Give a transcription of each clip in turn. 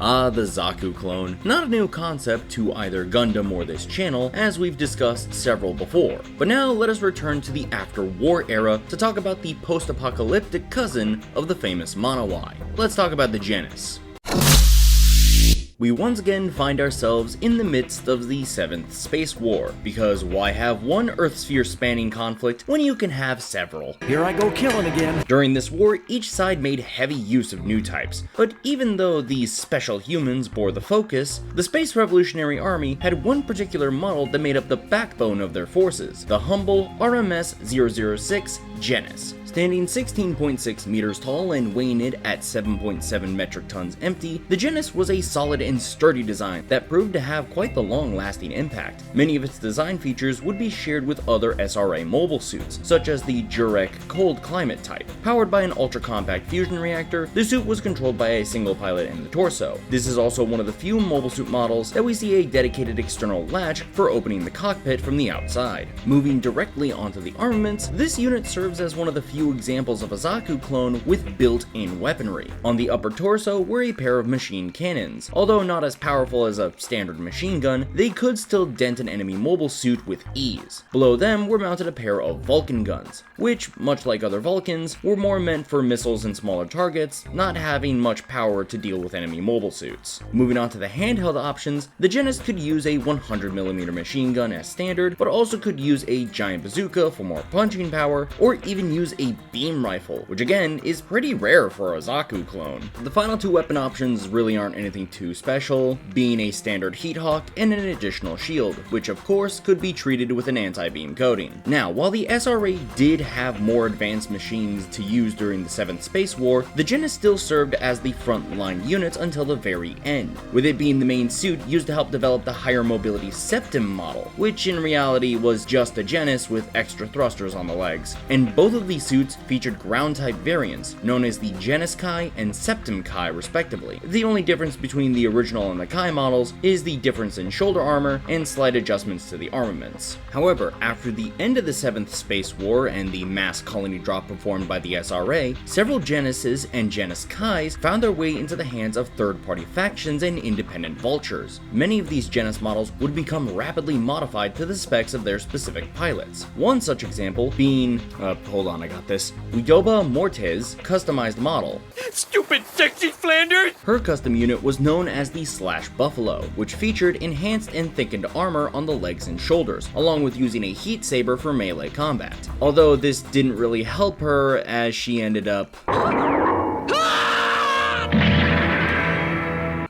The Zaku clone. Not a new concept to either Gundam or this channel, as we've discussed several before. But now let us return to the after-war era to talk about the post-apocalyptic cousin of the famous Monowai. Let's talk about the Genus. We once again find ourselves in the midst of the 7th Space War, because why have one Earth sphere spanning conflict when you can have several? Here I go killing again. During this war, each side made heavy use of new types, but even though these special humans bore the focus, the Space Revolutionary Army had one particular model that made up the backbone of their forces, the humble RMS-006 Genus. Standing 16.6 meters tall and weighing it at 7.7 metric tons empty, the Genus was a solid and sturdy design that proved to have quite the long-lasting impact. Many of its design features would be shared with other SRA mobile suits, such as the Jurek cold climate type. Powered by an ultra-compact fusion reactor, the suit was controlled by a single pilot in the torso. This is also one of the few mobile suit models that we see a dedicated external latch for opening the cockpit from the outside. Moving directly onto the armaments, this unit serves as one of the few examples of a Zaku clone with built-in weaponry. On the upper torso were a pair of machine cannons. Although not as powerful as a standard machine gun, they could still dent an enemy mobile suit with ease. Below them were mounted a pair of Vulcan guns, which, much like other Vulcans, were more meant for missiles and smaller targets, not having much power to deal with enemy mobile suits. Moving on to the handheld options, the Genus could use a 100mm machine gun as standard, but also could use a giant bazooka for more punching power, or even use a beam rifle, which again is pretty rare for a Zaku clone. The final two weapon options really aren't anything too special, being a standard heat hawk and an additional shield, which of course could be treated with an anti-beam coating. Now, while the SRA did have more advanced machines to use during the 7th Space War, the Genus still served as the frontline unit until the very end, with it being the main suit used to help develop the higher mobility Septim model, which in reality was just a Genus with extra thrusters on the legs. And both of these suits featured ground-type variants, known as the Genus Kai and Septim Kai respectively. The only difference between the original and the Kai models is the difference in shoulder armor and slight adjustments to the armaments. However, after the end of the 7th Space War and the mass colony drop performed by the SRA, several Genuses and Genus Kais found their way into the hands of third-party factions and independent vultures. Many of these Genus models would become rapidly modified to the specs of their specific pilots. One such example being, hold on, I got this, Uyoba Morte's customized model. Stupid sexy Flanders! Her custom unit was known as the Slash Buffalo, which featured enhanced and thickened armor on the legs and shoulders, along with using a heat saber for melee combat. Although this didn't really help her, as she ended up...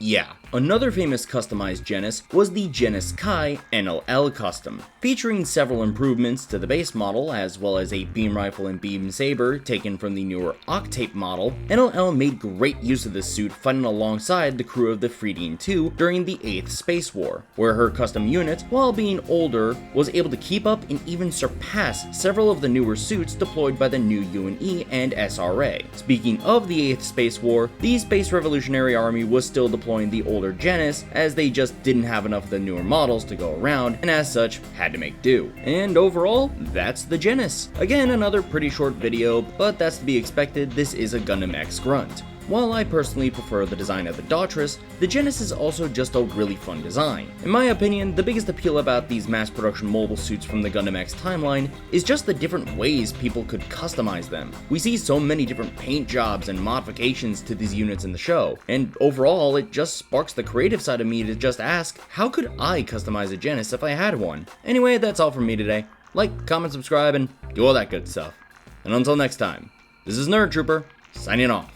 Yeah. Another famous customized Genus was the Genus Kai NLL Custom, featuring several improvements to the base model as well as a beam rifle and beam saber taken from the newer Octape model. NLL made great use of this suit fighting alongside the crew of the Freedine II during the 8th Space War, where her custom unit, while being older, was able to keep up and even surpass several of the newer suits deployed by the new UNE and SRA. Speaking of the 8th Space War, the Space Revolutionary Army was still deploying the older Genus, as they just didn't have enough of the newer models to go around, and as such, had to make do. And overall, that's the Genus. Again, another pretty short video, but that's to be expected. This is a Gundam X grunt. While I personally prefer the design of the Daughters, the Genus is also just a really fun design. In my opinion, the biggest appeal about these mass production mobile suits from the Gundam X timeline is just the different ways people could customize them. We see so many different paint jobs and modifications to these units in the show, and overall it just sparks the creative side of me to just ask, how could I customize a Genus if I had one? Anyway, that's all from me today. Like, comment, subscribe, and do all that good stuff. And until next time, this is Nerd Trooper, signing off.